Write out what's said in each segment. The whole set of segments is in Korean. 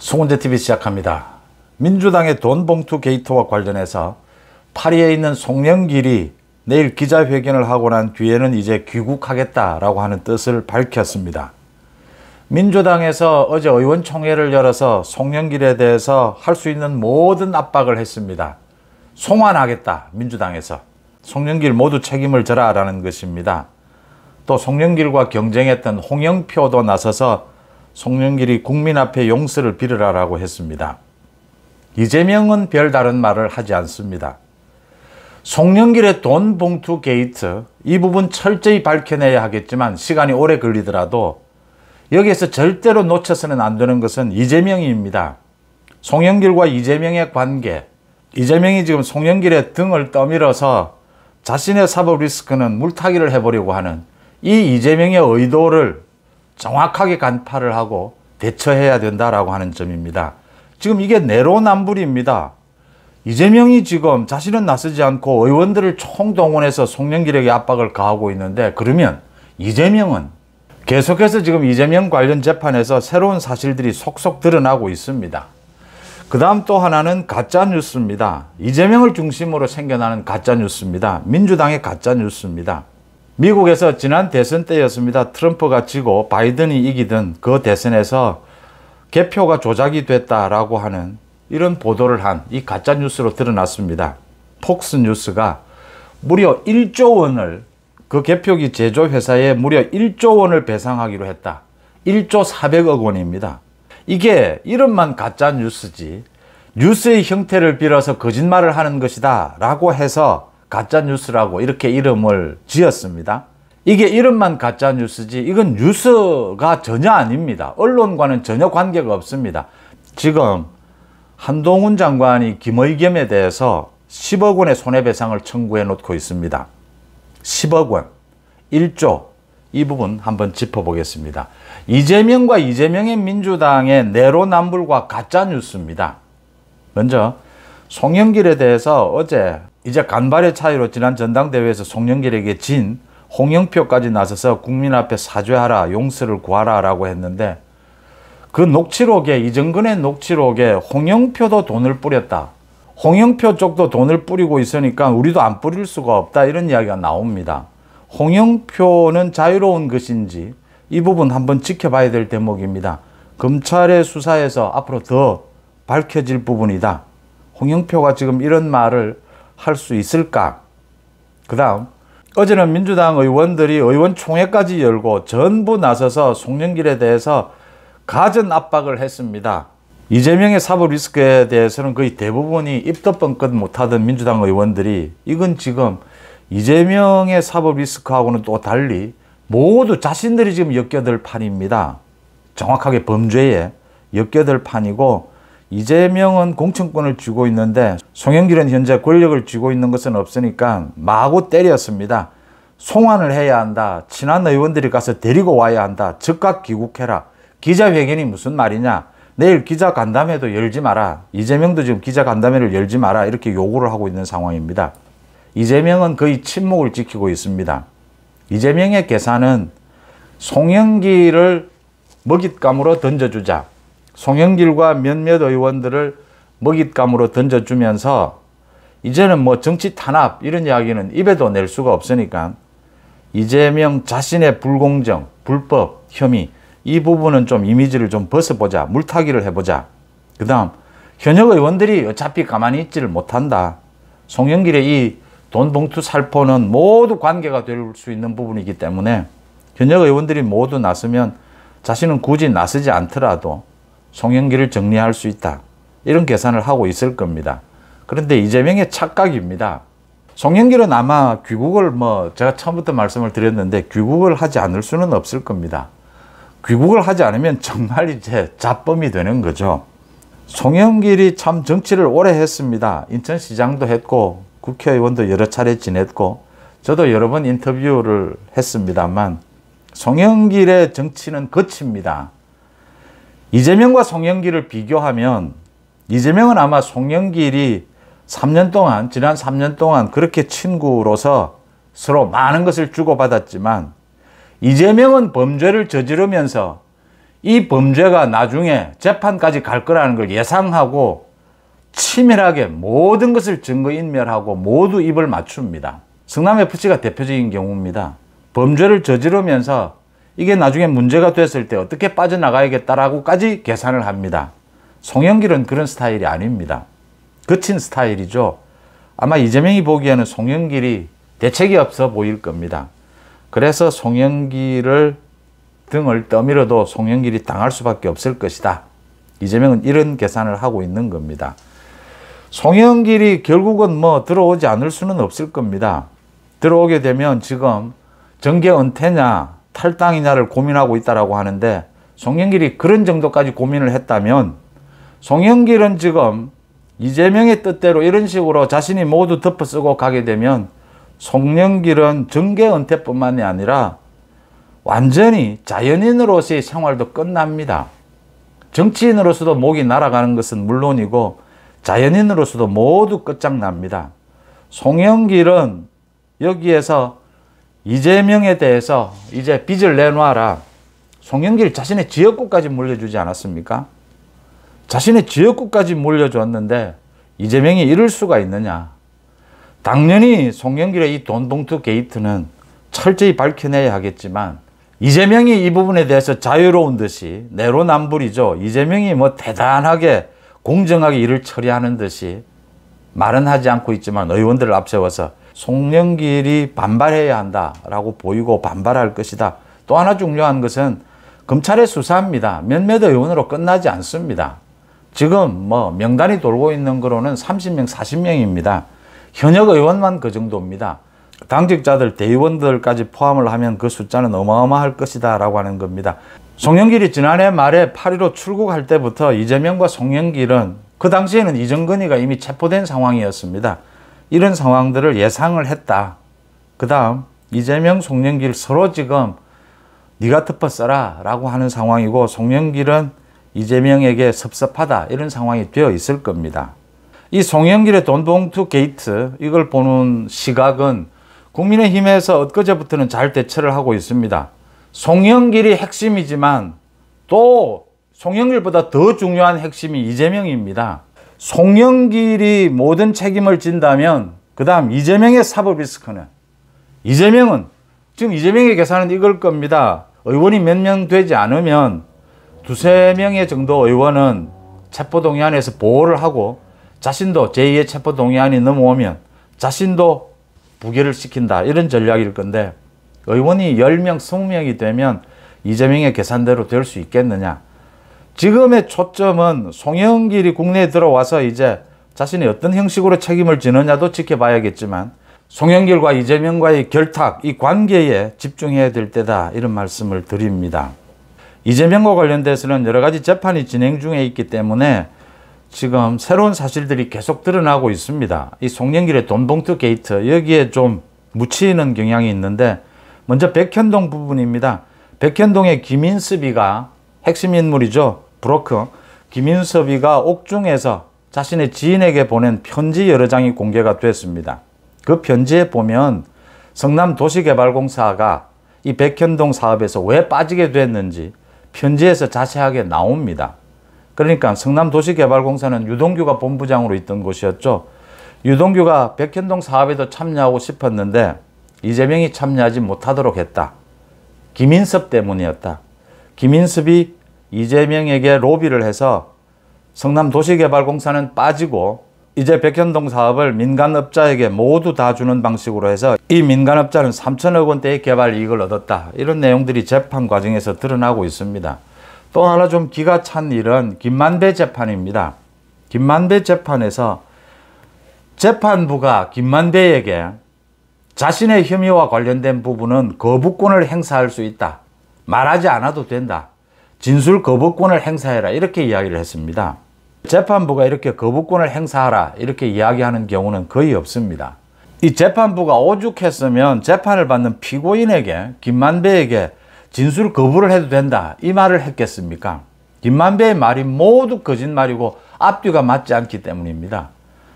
송은재TV 시작합니다. 민주당의 돈봉투 게이트와 관련해서 파리에 있는 송영길이 내일 기자회견을 하고 난 뒤에는 이제 귀국하겠다라고 하는 뜻을 밝혔습니다. 민주당에서 어제 의원총회를 열어서 송영길에 대해서 할 수 있는 모든 압박을 했습니다. 송환하겠다, 민주당에서. 송영길 모두 책임을 져라 라는 것입니다. 또 송영길과 경쟁했던 홍영표도 나서서 송영길이 국민 앞에 용서를 빌으라라고 했습니다. 이재명은 별다른 말을 하지 않습니다. 송영길의 돈 봉투 게이트, 이 부분 철저히 밝혀내야 하겠지만 시간이 오래 걸리더라도 여기에서 절대로 놓쳐서는 안 되는 것은 이재명입니다. 송영길과 이재명의 관계, 이재명이 지금 송영길의 등을 떠밀어서 자신의 사법 리스크는 물타기를 해보려고 하는 이 이재명의 의도를 정확하게 간파를 하고 대처해야 된다라고 하는 점입니다. 지금 이게 내로남불입니다. 이재명이 지금 자신은 나서지 않고 의원들을 총동원해서 송영길에게 압박을 가하고 있는데, 그러면 이재명은 계속해서 지금 이재명 관련 재판에서 새로운 사실들이 속속 드러나고 있습니다. 그 다음 또 하나는 가짜뉴스입니다. 이재명을 중심으로 생겨나는 가짜뉴스입니다. 민주당의 가짜뉴스입니다. 미국에서 지난 대선 때였습니다. 트럼프가 지고 바이든이 이기던 그 대선에서 개표가 조작이 됐다라고 하는 이런 보도를 한 이 가짜뉴스로 드러났습니다. 폭스뉴스가 무려 1조 원을 그 개표기 제조회사에 무려 1조 원을 배상하기로 했다. 1조 400억 원입니다. 이게 이름만 가짜뉴스지 뉴스의 형태를 빌어서 거짓말을 하는 것이다 라고 해서 가짜뉴스라고 이렇게 이름을 지었습니다. 이게 이름만 가짜뉴스지 이건 뉴스가 전혀 아닙니다. 언론과는 전혀 관계가 없습니다. 지금 한동훈 장관이 김의겸에 대해서 10억 원의 손해배상을 청구해 놓고 있습니다. 10억 원, 1조, 이 부분 한번 짚어보겠습니다. 이재명과 이재명의 민주당의 내로남불과 가짜뉴스입니다. 먼저 송영길에 대해서 어제 이제 간발의 차이로 지난 전당대회에서 송영길에게 진 홍영표까지 나서서 국민 앞에 사죄하라, 용서를 구하라 라고 했는데, 그 녹취록에, 이정근의 녹취록에 홍영표도 돈을 뿌렸다, 홍영표 쪽도 돈을 뿌리고 있으니까 우리도 안 뿌릴 수가 없다, 이런 이야기가 나옵니다. 홍영표는 자유로운 것인지 이 부분 한번 지켜봐야 될 대목입니다. 검찰의 수사에서 앞으로 더 밝혀질 부분이다. 홍영표가 지금 이런 말을 할 수 있을까? 그 다음, 어제는 민주당 의원들이 의원총회까지 열고 전부 나서서 송영길에 대해서 갖은 압박을 했습니다. 이재명의 사법 리스크에 대해서는 거의 대부분이 입도 뻥끗 못하던 민주당 의원들이 이건 지금 이재명의 사법 리스크하고는 또 달리 모두 자신들이 지금 엮여들 판입니다. 정확하게 범죄에 엮여들 판이고, 이재명은 공천권을 쥐고 있는데 송영길은 현재 권력을 쥐고 있는 것은 없으니까 마구 때렸습니다. 송환을 해야 한다. 친한 의원들이 가서 데리고 와야 한다. 즉각 귀국해라. 기자회견이 무슨 말이냐. 내일 기자간담회도 열지 마라. 이재명도 지금 기자간담회를 열지 마라. 이렇게 요구를 하고 있는 상황입니다. 이재명은 거의 침묵을 지키고 있습니다. 이재명의 계산은 송영길을 먹잇감으로 던져주자. 송영길과 몇몇 의원들을 먹잇감으로 던져주면서 이제는 뭐 정치 탄압 이런 이야기는 입에도 낼 수가 없으니까 이재명 자신의 불공정, 불법, 혐의 이 부분은 좀 이미지를 좀 벗어보자. 물타기를 해보자. 그 다음 현역 의원들이 어차피 가만히 있지를 못한다. 송영길의 이 돈봉투 살포는 모두 관계가 될 수 있는 부분이기 때문에 현역 의원들이 모두 나서면 자신은 굳이 나서지 않더라도 송영길을 정리할 수 있다. 이런 계산을 하고 있을 겁니다. 그런데 이재명의 착각입니다. 송영길은 아마 귀국을 제가 처음부터 말씀을 드렸는데 귀국을 하지 않을 수는 없을 겁니다. 귀국을 하지 않으면 정말 이제 잡범이 되는 거죠. 송영길이 참 정치를 오래 했습니다. 인천시장도 했고 국회의원도 여러 차례 지냈고 저도 여러 번 인터뷰를 했습니다만 송영길의 정치는 거칩니다. 이재명과 송영길을 비교하면 이재명은 아마 송영길이 3년 동안, 지난 3년 동안 그렇게 친구로서 서로 많은 것을 주고받았지만 이재명은 범죄를 저지르면서 이 범죄가 나중에 재판까지 갈 거라는 걸 예상하고 치밀하게 모든 것을 증거인멸하고 모두 입을 맞춥니다. 성남FC가 대표적인 경우입니다. 범죄를 저지르면서 이게 나중에 문제가 됐을 때 어떻게 빠져나가야겠다라고까지 계산을 합니다. 송영길은 그런 스타일이 아닙니다. 거친 스타일이죠. 아마 이재명이 보기에는 송영길이 대책이 없어 보일 겁니다. 그래서 송영길을 등을 떠밀어도 송영길이 당할 수밖에 없을 것이다. 이재명은 이런 계산을 하고 있는 겁니다. 송영길이 결국은 뭐 들어오지 않을 수는 없을 겁니다. 들어오게 되면 지금 정계 은퇴냐 탈당이냐를 고민하고 있다라고 하는데, 송영길이 그런 정도까지 고민을 했다면 송영길은 지금 이재명의 뜻대로 이런 식으로 자신이 모두 덮어쓰고 가게 되면 송영길은 정계 은퇴뿐만이 아니라 완전히 자연인으로서의 생활도 끝납니다. 정치인으로서도 목이 날아가는 것은 물론이고 자연인으로서도 모두 끝장납니다. 송영길은 여기에서 이재명에 대해서 이제 빚을 내놔라. 송영길 자신의 지역구까지 물려주지 않았습니까? 자신의 지역구까지 물려줬는데 이재명이 이럴 수가 있느냐. 당연히 송영길의 이 돈봉투 게이트는 철저히 밝혀내야 하겠지만, 이재명이 이 부분에 대해서 자유로운 듯이 내로남불이죠. 이재명이 뭐 대단하게 공정하게 일을 처리하는 듯이 말은 하지 않고 있지만 의원들을 앞세워서 송영길이 반발해야 한다라고 보이고 반발할 것이다. 또 하나 중요한 것은 검찰의 수사입니다. 몇몇 의원으로 끝나지 않습니다. 지금 뭐 명단이 돌고 있는 거로는 30명, 40명입니다. 현역 의원만 그 정도입니다. 당직자들, 대의원들까지 포함을 하면 그 숫자는 어마어마할 것이다 라고 하는 겁니다. 송영길이 지난해 말에 8.15 출국할 때부터 이재명과 송영길은 그 당시에는 이정근이가 이미 체포된 상황이었습니다. 이런 상황들을 예상을 했다. 그 다음 이재명, 송영길 서로 지금 네가 덮어 써라 라고 하는 상황이고, 송영길은 이재명에게 섭섭하다 이런 상황이 되어 있을 겁니다. 이 송영길의 돈봉투 게이트, 이걸 보는 시각은 국민의힘에서 엊그제부터는 잘 대처를 하고 있습니다. 송영길이 핵심이지만 또 송영길보다 더 중요한 핵심이 이재명입니다. 송영길이 모든 책임을 진다면 그 다음 이재명의 사법 리스크는, 이재명은 지금 이재명의 계산은 이걸 겁니다. 의원이 몇 명 되지 않으면 두세 명의 정도 의원은 체포동의안에서 보호를 하고 자신도 제2의 체포동의안이 넘어오면 자신도 부결을 시킨다, 이런 전략일 건데, 의원이 10명, 20명이 되면 이재명의 계산대로 될 수 있겠느냐. 지금의 초점은 송영길이 국내에 들어와서 이제 자신이 어떤 형식으로 책임을 지느냐도 지켜봐야겠지만 송영길과 이재명과의 결탁, 이 관계에 집중해야 될 때다, 이런 말씀을 드립니다. 이재명과 관련돼서는 여러 가지 재판이 진행 중에 있기 때문에 지금 새로운 사실들이 계속 드러나고 있습니다. 이 송영길의 돈봉투 게이트, 여기에 좀 묻히는 경향이 있는데, 먼저 백현동 부분입니다. 백현동의 김인섭이가 핵심 인물이죠. 브로커 김인섭이가 옥중에서 자신의 지인에게 보낸 편지 여러 장이 공개가 됐습니다. 그 편지에 보면 성남도시개발공사가 이 백현동 사업에서 왜 빠지게 됐는지 편지에서 자세하게 나옵니다. 그러니까 성남도시개발공사는 유동규가 본부장으로 있던 곳이었죠. 유동규가 백현동 사업에도 참여하고 싶었는데 이재명이 참여하지 못하도록 했다. 김인섭 때문이었다. 김인섭이 이재명에게 로비를 해서 성남도시개발공사는 빠지고 이제 백현동 사업을 민간업자에게 모두 다 주는 방식으로 해서 이 민간업자는 3천억 원대의 개발 이익을 얻었다. 이런 내용들이 재판 과정에서 드러나고 있습니다. 또 하나 좀 기가 찬 일은 김만배 재판입니다. 김만배 재판에서 재판부가 김만배에게 자신의 혐의와 관련된 부분은 거부권을 행사할 수 있다. 말하지 않아도 된다. 진술 거부권을 행사해라. 이렇게 이야기를 했습니다. 재판부가 이렇게 거부권을 행사하라 이렇게 이야기하는 경우는 거의 없습니다. 이 재판부가 오죽했으면 재판을 받는 피고인에게, 김만배에게 진술 거부를 해도 된다 이 말을 했겠습니까? 김만배의 말이 모두 거짓말이고 앞뒤가 맞지 않기 때문입니다.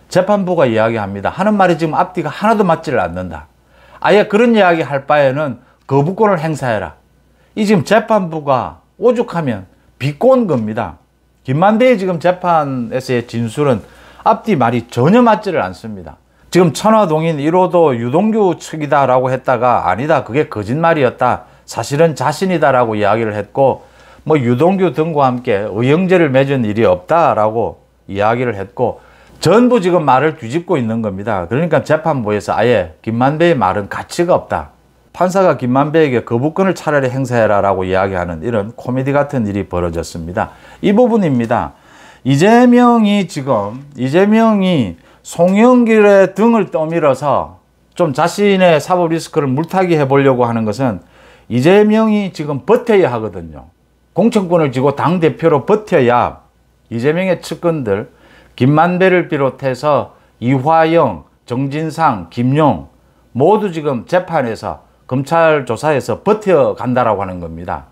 재판부가 이야기합니다. 하는 말이 지금 앞뒤가 하나도 맞지를 않는다. 아예 그런 이야기 할 바에는 거부권을 행사해라. 이 지금 재판부가 오죽하면 비꼰 겁니다. 김만배의 지금 재판에서의 진술은 앞뒤 말이 전혀 맞지를 않습니다. 지금 천화동인 1호도 유동규 측이다라고 했다가 아니다, 그게 거짓말이었다, 사실은 자신이다라고 이야기를 했고, 뭐 유동규 등과 함께 의형제를 맺은 일이 없다라고 이야기를 했고, 전부 지금 말을 뒤집고 있는 겁니다. 그러니까 재판부에서 아예 김만배의 말은 가치가 없다, 판사가 김만배에게 거부권을 차라리 행사해라 라고 이야기하는 이런 코미디 같은 일이 벌어졌습니다. 이 부분입니다. 이재명이 송영길의 등을 떠밀어서 좀 자신의 사법 리스크를 물타기 해보려고 하는 것은 이재명이 지금 버텨야 하거든요. 공천권을 쥐고 당대표로 버텨야 이재명의 측근들, 김만배를 비롯해서 이화영, 정진상, 김용 모두 지금 재판에서 검찰 조사에서 버텨간다라고 하는 겁니다.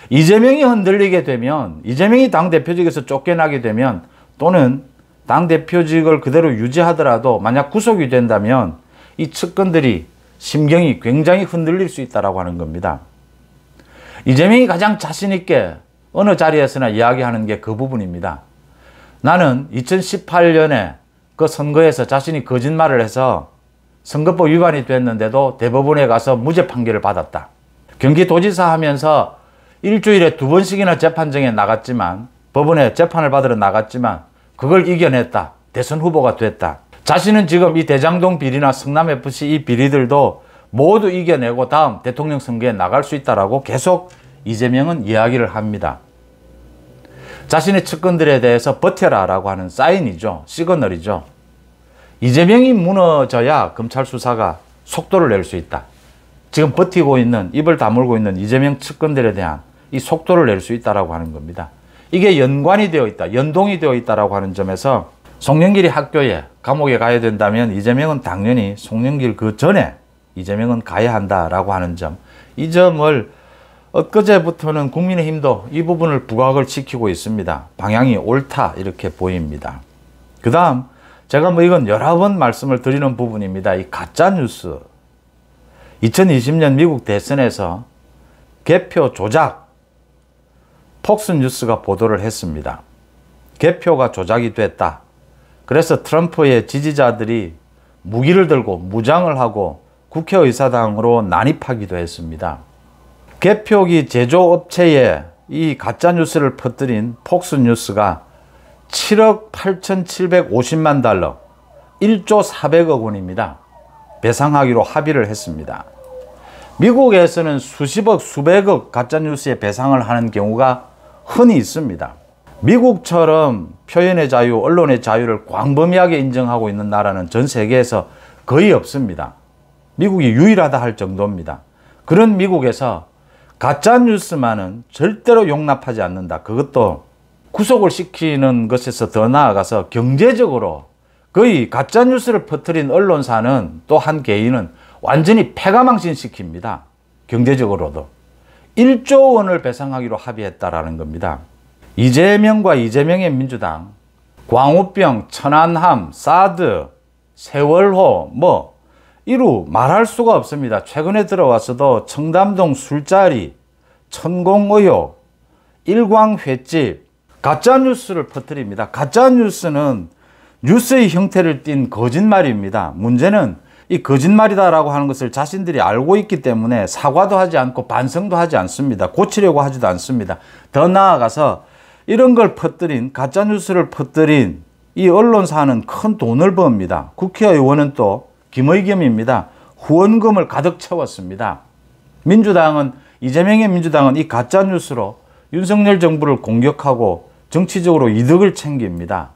이재명이 흔들리게 되면, 이재명이 당대표직에서 쫓겨나게 되면, 또는 당대표직을 그대로 유지하더라도 만약 구속이 된다면 이 측근들이 심경이 굉장히 흔들릴 수 있다고 하는 겁니다. 이재명이 가장 자신 있게 어느 자리에서나 이야기하는 게 그 부분입니다. 나는 2018년에 그 선거에서 자신이 거짓말을 해서 선거법 위반이 됐는데도 대법원에 가서 무죄 판결을 받았다. 경기도지사 하면서 일주일에 2번씩이나 재판정에 나갔지만, 법원에 재판을 받으러 나갔지만 그걸 이겨냈다. 대선 후보가 됐다. 자신은 지금 이 대장동 비리나 성남FC 이 비리들도 모두 이겨내고 다음 대통령 선거에 나갈 수 있다라고 계속 이재명은 이야기를 합니다. 자신의 측근들에 대해서 버텨라 라고 하는 사인이죠. 시그널이죠. 이재명이 무너져야 검찰 수사가 속도를 낼 수 있다. 지금 버티고 있는, 입을 다물고 있는 이재명 측근들에 대한 이 속도를 낼 수 있다라고 하는 겁니다. 이게 연관이 되어 있다, 연동이 되어 있다라고 하는 점에서 송영길이 학교에, 감옥에 가야 된다면 이재명은 당연히 송영길 그 전에 이재명은 가야 한다라고 하는 점, 이 점을 엊그제부터는 국민의힘도 이 부분을 부각을 시키고 있습니다. 방향이 옳다 이렇게 보입니다. 그 다음 제가 뭐 이건 여러 번 말씀을 드리는 부분입니다. 이 가짜뉴스, 2020년 미국 대선에서 개표 조작, 폭스뉴스가 보도를 했습니다. 개표가 조작이 됐다. 그래서 트럼프의 지지자들이 무기를 들고 무장을 하고 국회의사당으로 난입하기도 했습니다. 개표기 제조업체에 이 가짜뉴스를 퍼뜨린 폭스뉴스가 7억 8,750만 달러, 1조 400억 원입니다. 배상하기로 합의를 했습니다. 미국에서는 수십억, 수백억 가짜뉴스에 배상을 하는 경우가 흔히 있습니다. 미국처럼 표현의 자유, 언론의 자유를 광범위하게 인정하고 있는 나라는 전 세계에서 거의 없습니다. 미국이 유일하다 할 정도입니다. 그런 미국에서 가짜뉴스만은 절대로 용납하지 않는다. 그것도 구속을 시키는 것에서 더 나아가서 경제적으로 거의 가짜뉴스를 퍼뜨린 언론사는 또 한 개인은 완전히 패가망신시킵니다. 경제적으로도. 1조 원을 배상하기로 합의했다라는 겁니다. 이재명과 이재명의 민주당, 광우병, 천안함, 사드, 세월호, 이루 말할 수가 없습니다. 최근에 들어와서도 청담동 술자리, 천공 의혹, 일광 횟집, 가짜뉴스를 퍼뜨립니다. 가짜뉴스는 뉴스의 형태를 띤 거짓말입니다. 문제는 이 거짓말이다라고 하는 것을 자신들이 알고 있기 때문에 사과도 하지 않고 반성도 하지 않습니다. 고치려고 하지도 않습니다. 더 나아가서 이런 걸 퍼뜨린, 가짜뉴스를 퍼뜨린 이 언론사는 큰 돈을 법니다. 국회의원은 또 김의겸입니다. 후원금을 가득 채웠습니다. 민주당은, 이재명의 민주당은 이 가짜뉴스로 윤석열 정부를 공격하고 정치적으로 이득을 챙깁니다.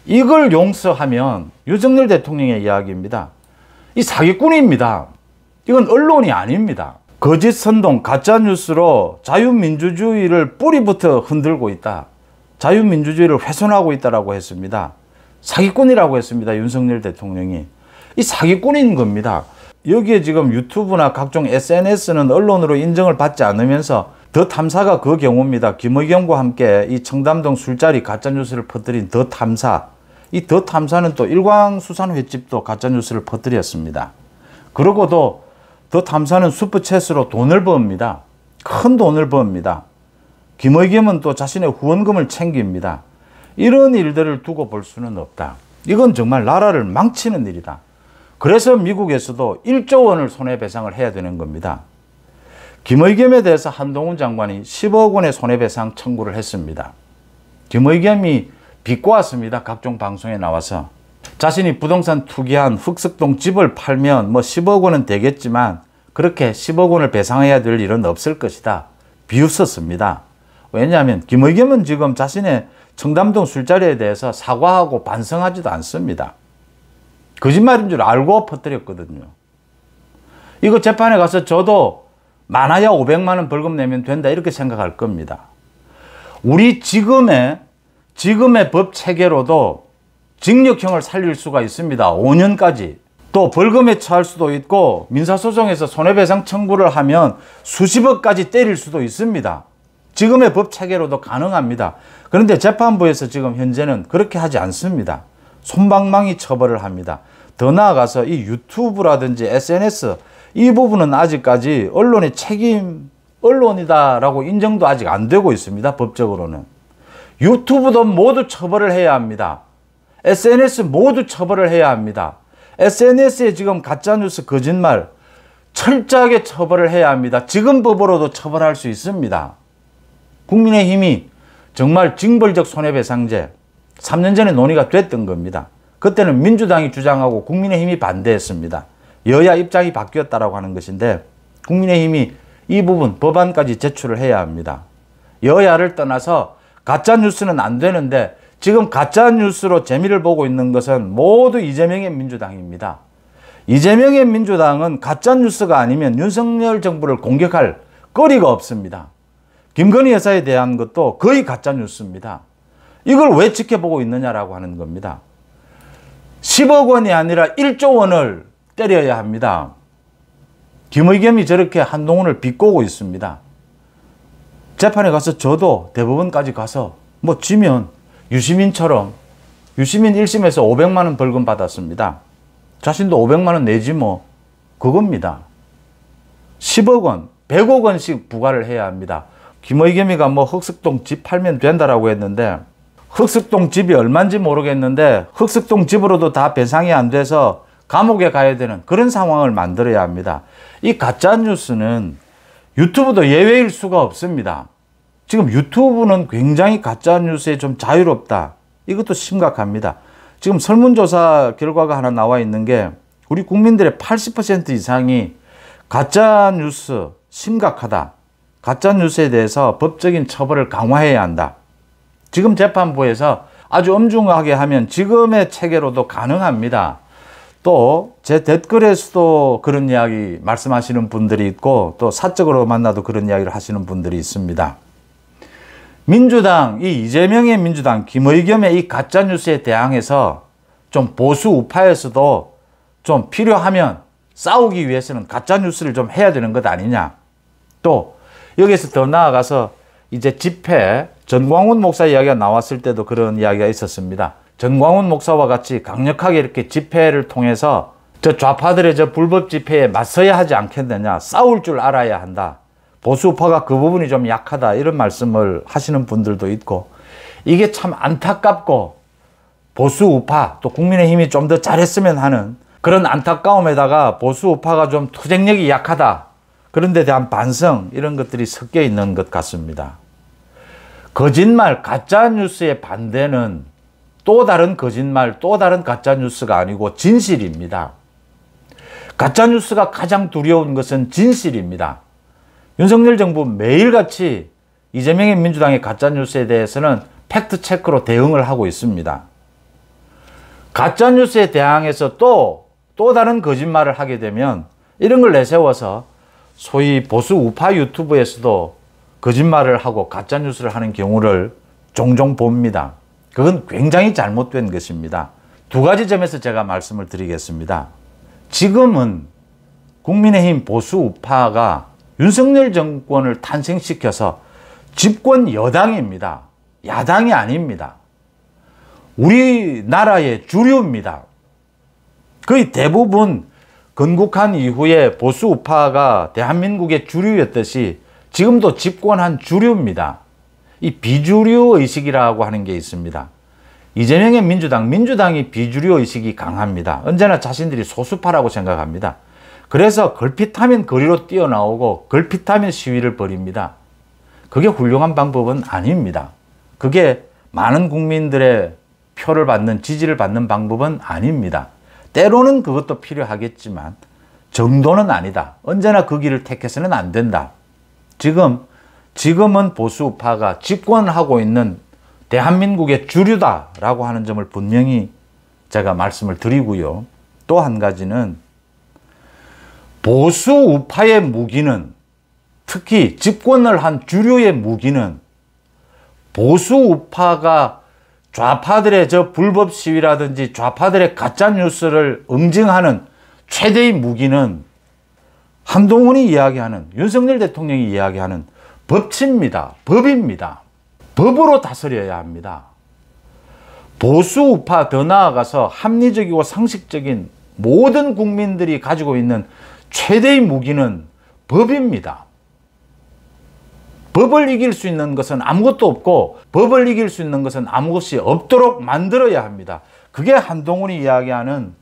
이걸 용서하면 윤석열 대통령의 이야기입니다. 이 사기꾼입니다. 이건 언론이 아닙니다. 거짓 선동, 가짜뉴스로 자유민주주의를 뿌리부터 흔들고 있다. 자유민주주의를 훼손하고 있다라고 했습니다. 사기꾼이라고 했습니다. 윤석열 대통령이. 이 사기꾼인 겁니다. 여기에 지금 유튜브나 각종 SNS는 언론으로 인정을 받지 않으면서 더 탐사가 그 경우입니다. 김의겸과 함께 이 청담동 술자리 가짜뉴스를 퍼뜨린 더 탐사. 이 더 탐사는 또 일광수산 횟집도 가짜뉴스를 퍼뜨렸습니다. 그러고도 더 탐사는 슈퍼챗으로 돈을 법니다. 큰 돈을 법니다. 김의겸은 또 자신의 후원금을 챙깁니다. 이런 일들을 두고 볼 수는 없다. 이건 정말 나라를 망치는 일이다. 그래서 미국에서도 1조 원을 손해배상을 해야 되는 겁니다. 김의겸에 대해서 한동훈 장관이 10억 원의 손해배상 청구를 했습니다. 김의겸이 비꼬았습니다. 각종 방송에 나와서. 자신이 부동산 투기한 흑석동 집을 팔면 뭐 10억 원은 되겠지만 그렇게 10억 원을 배상해야 될 일은 없을 것이다. 비웃었습니다. 왜냐하면 김의겸은 지금 자신의 청담동 술자리에 대해서 사과하고 반성하지도 않습니다. 거짓말인 줄 알고 퍼뜨렸거든요. 이거 재판에 가서 저도 많아야 500만 원 벌금 내면 된다 이렇게 생각할 겁니다. 우리 지금의 법 체계로도 징역형을 살릴 수가 있습니다. 5년까지. 또 벌금에 처할 수도 있고 민사소송에서 손해배상 청구를 하면 수십억까지 때릴 수도 있습니다. 지금의 법 체계로도 가능합니다. 그런데 재판부에서 지금 현재는 그렇게 하지 않습니다. 솜방망이 처벌을 합니다. 더 나아가서 이 유튜브라든지 SNS 이 부분은 아직까지 언론의 책임 언론이다라고 인정도 아직 안 되고 있습니다. 법적으로는. 유튜브도 모두 처벌을 해야 합니다. SNS 모두 처벌을 해야 합니다. SNS에 지금 가짜뉴스 거짓말 철저하게 처벌을 해야 합니다. 지금 법으로도 처벌할 수 있습니다. 국민의힘이 정말 징벌적 손해배상제 3년 전에 논의가 됐던 겁니다. 그때는 민주당이 주장하고 국민의힘이 반대했습니다. 여야 입장이 바뀌었다라고 하는 것인데 국민의힘이 이 부분 법안까지 제출을 해야 합니다. 여야를 떠나서 가짜뉴스는 안 되는데 지금 가짜뉴스로 재미를 보고 있는 것은 모두 이재명의 민주당입니다. 이재명의 민주당은 가짜뉴스가 아니면 윤석열 정부를 공격할 거리가 없습니다. 김건희 여사에 대한 것도 거의 가짜뉴스입니다. 이걸 왜 지켜보고 있느냐라고 하는 겁니다. 10억 원이 아니라 1조 원을 때려야 합니다. 김의겸이 저렇게 한동훈을 비꼬고 있습니다. 재판에 가서 저도 대법원까지 가서 뭐 지면 유시민처럼 유시민 1심에서 500만 원 벌금 받았습니다. 자신도 500만 원 내지 뭐 그겁니다. 10억 원, 100억 원씩 부과를 해야 합니다. 김의겸이가 뭐 흑석동 집 팔면 된다라고 했는데 흑석동 집이 얼마인지 모르겠는데 흑석동 집으로도 다 배상이 안 돼서 감옥에 가야 되는 그런 상황을 만들어야 합니다. 이 가짜뉴스는 유튜브도 예외일 수가 없습니다. 지금 유튜브는 굉장히 가짜뉴스에 좀 자유롭다. 이것도 심각합니다. 지금 설문조사 결과가 하나 나와 있는 게 우리 국민들의 80% 이상이 가짜뉴스 심각하다. 가짜뉴스에 대해서 법적인 처벌을 강화해야 한다. 지금 재판부에서 아주 엄중하게 하면 지금의 체계로도 가능합니다. 또 제 댓글에서도 그런 이야기 말씀하시는 분들이 있고 또 사적으로 만나도 그런 이야기를 하시는 분들이 있습니다. 민주당, 이 이재명의 민주당, 김의겸의 이 가짜뉴스에 대항해서 좀 보수 우파에서도 좀 필요하면 싸우기 위해서는 가짜뉴스를 좀 해야 되는 것 아니냐. 또 여기서 더 나아가서 이제 집회, 전광훈 목사 이야기가 나왔을 때도 그런 이야기가 있었습니다. 전광훈 목사와 같이 강력하게 이렇게 집회를 통해서 저 좌파들의 저 불법 집회에 맞서야 하지 않겠느냐. 싸울 줄 알아야 한다. 보수우파가 그 부분이 좀 약하다. 이런 말씀을 하시는 분들도 있고 이게 참 안타깝고 보수우파 또 국민의힘이 좀 더 잘했으면 하는 그런 안타까움에다가 보수우파가 좀 투쟁력이 약하다. 그런 데 대한 반성 이런 것들이 섞여 있는 것 같습니다. 거짓말, 가짜뉴스의 반대는 또 다른 거짓말, 또 다른 가짜뉴스가 아니고 진실입니다. 가짜뉴스가 가장 두려운 것은 진실입니다. 윤석열 정부 매일같이 이재명의 민주당의 가짜뉴스에 대해서는 팩트체크로 대응을 하고 있습니다. 가짜뉴스에 대항해서 또 다른 거짓말을 하게 되면 이런 걸 내세워서 소위 보수 우파 유튜브에서도 거짓말을 하고 가짜뉴스를 하는 경우를 종종 봅니다. 그건 굉장히 잘못된 것입니다. 두 가지 점에서 제가 말씀을 드리겠습니다. 지금은 국민의힘 보수 우파가 윤석열 정권을 탄생시켜서 집권 여당입니다. 야당이 아닙니다. 우리나라의 주류입니다. 거의 대부분 건국한 이후에 보수 우파가 대한민국의 주류였듯이 지금도 집권한 주류입니다. 이 비주류 의식이라고 하는 게 있습니다. 이재명의 민주당이 비주류 의식이 강합니다. 언제나 자신들이 소수파라고 생각합니다. 그래서 걸핏하면 거리로 뛰어나오고 걸핏하면 시위를 벌입니다. 그게 훌륭한 방법은 아닙니다. 그게 많은 국민들의 표를 받는, 지지를 받는 방법은 아닙니다. 때로는 그것도 필요하겠지만 정도는 아니다. 언제나 그 길을 택해서는 안 된다. 지금은 보수파가 집권하고 있는 대한민국의 주류다라고 하는 점을 분명히 제가 말씀을 드리고요. 또 한 가지는 보수 우파의 무기는, 특히 집권을 한 주류의 무기는 보수 우파가 좌파들의 저 불법 시위라든지 좌파들의 가짜 뉴스를 응징하는 최대의 무기는 한동훈이 이야기하는, 윤석열 대통령이 이야기하는 법치입니다. 법입니다. 법으로 다스려야 합니다. 보수 우파, 더 나아가서 합리적이고 상식적인 모든 국민들이 가지고 있는 최대의 무기는 법입니다. 법을 이길 수 있는 것은 아무것도 없고 법을 이길 수 있는 것은 아무것이 없도록 만들어야 합니다. 그게 한동훈이 이야기하는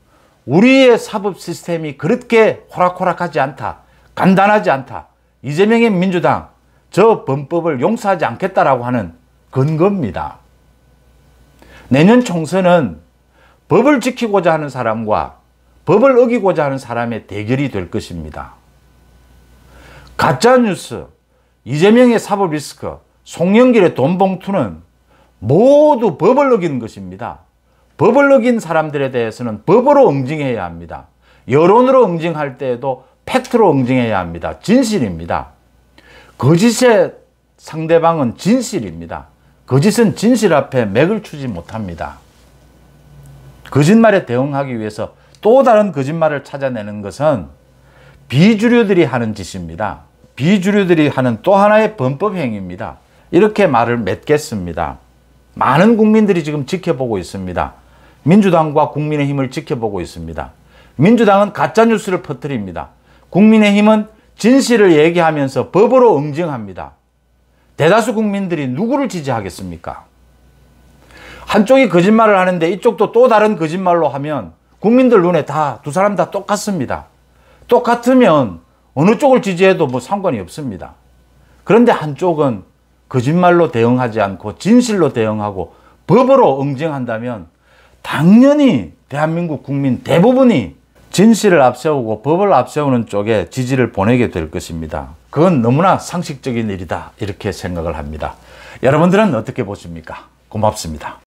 우리의 사법 시스템이 그렇게 호락호락하지 않다, 간단하지 않다, 이재명의 민주당 저 범법을 용서하지 않겠다라고 하는 근거입니다. 내년 총선은 법을 지키고자 하는 사람과 법을 어기고자 하는 사람의 대결이 될 것입니다. 가짜뉴스, 이재명의 사법 리스크, 송영길의 돈 봉투는 모두 법을 어기는 것입니다. 법을 어긴 사람들에 대해서는 법으로 응징해야 합니다. 여론으로 응징할 때에도 팩트로 응징해야 합니다. 진실입니다. 거짓의 상대방은 진실입니다. 거짓은 진실 앞에 맥을 추지 못합니다. 거짓말에 대응하기 위해서 또 다른 거짓말을 찾아내는 것은 비주류들이 하는 짓입니다. 비주류들이 하는 또 하나의 범법 행위입니다. 이렇게 말을 맺겠습니다. 많은 국민들이 지금 지켜보고 있습니다. 민주당과 국민의힘을 지켜보고 있습니다. 민주당은 가짜뉴스를 퍼뜨립니다. 국민의힘은 진실을 얘기하면서 법으로 응징합니다. 대다수 국민들이 누구를 지지하겠습니까? 한쪽이 거짓말을 하는데 이쪽도 또 다른 거짓말로 하면 국민들 눈에 다 두 사람 다 똑같습니다. 똑같으면 어느 쪽을 지지해도 뭐 상관이 없습니다. 그런데 한쪽은 거짓말로 대응하지 않고 진실로 대응하고 법으로 응징한다면 당연히 대한민국 국민 대부분이 진실을 앞세우고 법을 앞세우는 쪽에 지지를 보내게 될 것입니다. 그건 너무나 상식적인 일이다, 이렇게 생각을 합니다. 여러분들은 어떻게 보십니까? 고맙습니다.